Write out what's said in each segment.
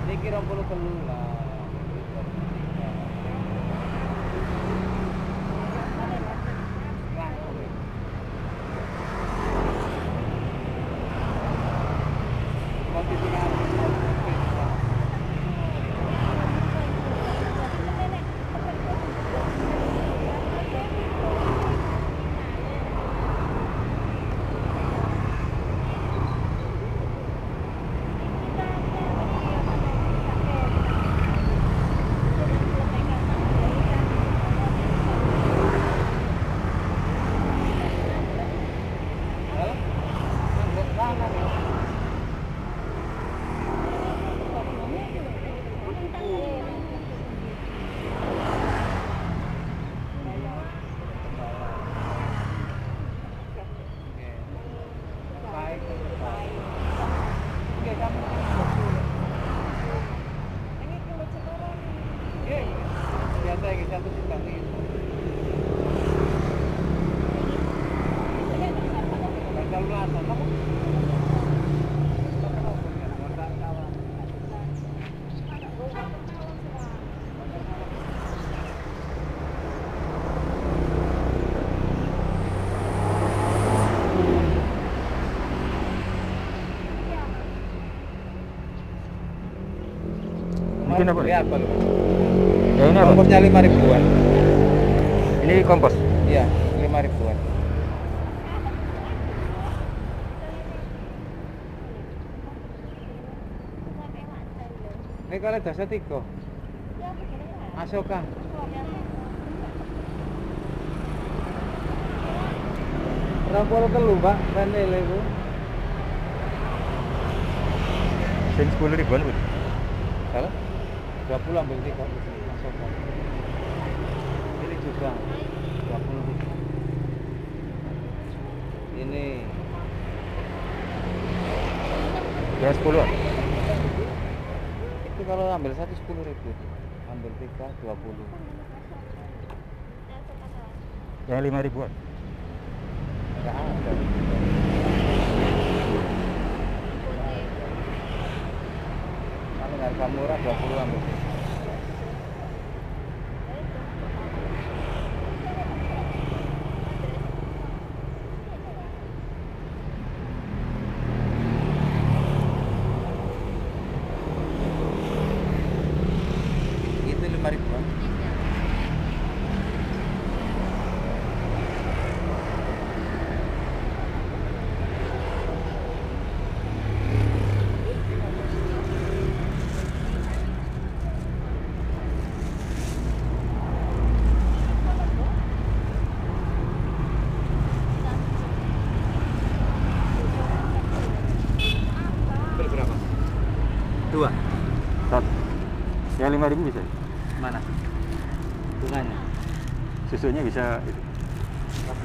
Niki 23 lah. Ini apa? Ya, apa? Ya ini apa? Komposnya 5 ribuan. Ini kompos. Iya, 5 ribuan. Ini kalau dasar 3. Asoka. Rampol telu, Pak. Panel itu. Sing 10 ribuan, Bu. Kalau 20 ambil 3 Asoka. Ini juga 20. Ini Ya 10. itu kalau ambil 1 10.000. Ambil 3 20. Yang 5 ribuan. Enggak ada. Kalau harga murah 20 ambil. Itu 5 ribuan. Berapa? 2. Satu. Yang 5 ribu bisa. Mana? Bunganya? Susunya bisa itu.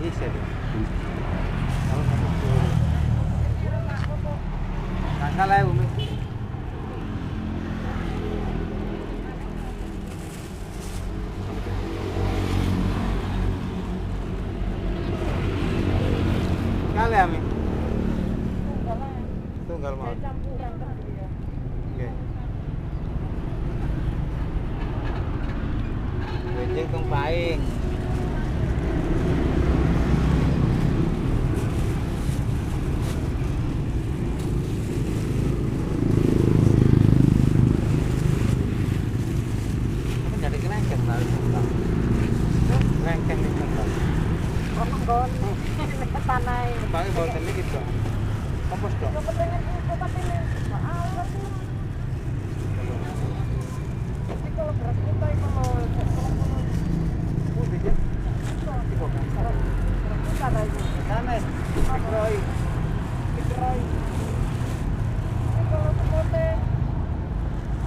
Bisa deh. Kalau satu sepuluh. Nggak salah ya, Umi. Kali Ami. Tunggal mau. Oke. Benjing tung paing. Aku jadi kelengkeng lari tunggal. Kelengkeng di tunggal. Paling bawa sedikit dong. Kompos dong.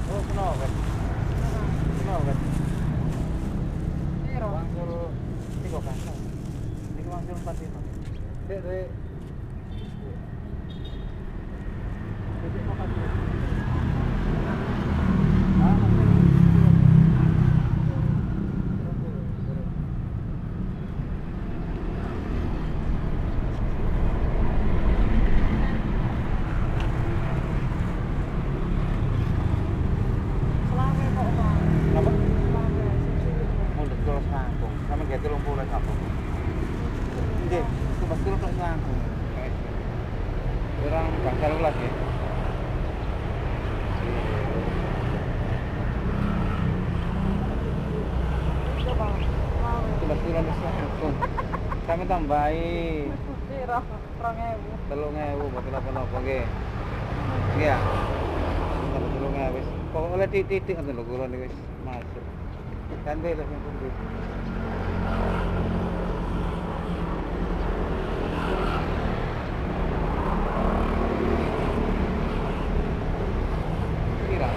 Oh, senogat. Senogat. Wangsul 3 kantong. Ini wangsul 45. Dek, dek. Dek, makan dulu. Kurang gangsal ulas ya. Jelas turun hukum. Kami tambahi. Pira 2.000. 3.000 buat apa-apa nggih. Iya. Kalau 3.000 wis. Kok oleh titik ngoten lho kula wis masuk. Santai lah yang kumpul. Kira.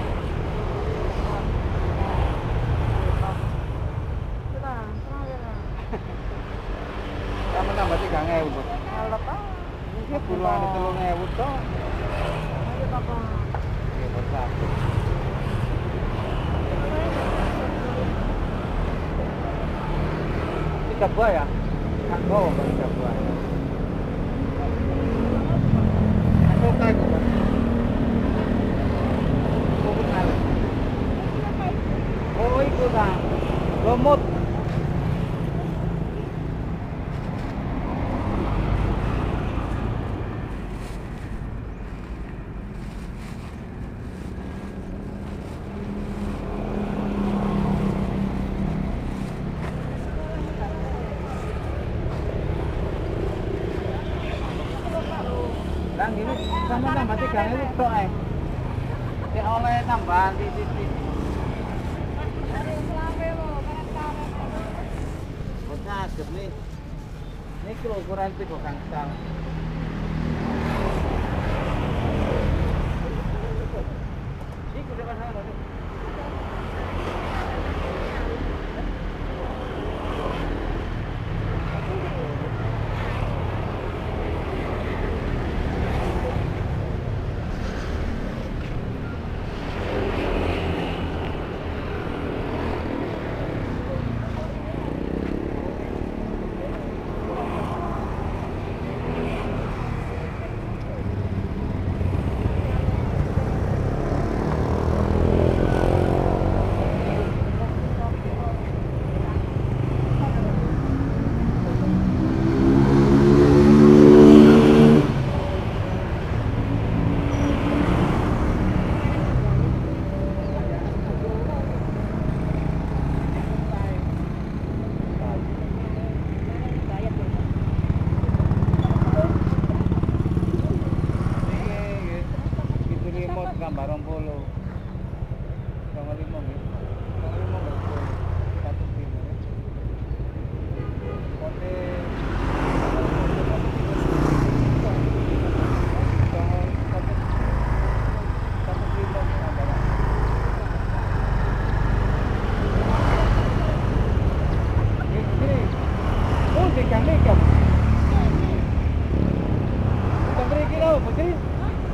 Kamu tambah 3.000 Bu. Alat ah. Ini puluhan 3.000 toh. Ayo Papa. Ya betul. Tiga buah ya? Kan bawa tiga buah. Aku kayak gue. Aku kenal. Oh itu kan. Lomot. Lang gini sama tambah 3.000 tok ae. Nek oleh tambahan titik. Oh saged nih. Niki lho ukuran 3 gangsal. Iku depan sana lho. Gambar 20. Gambar 5 nggih. Gambar 5 nggih. 105. Pote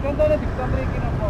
contohnya di kamar iki nopo?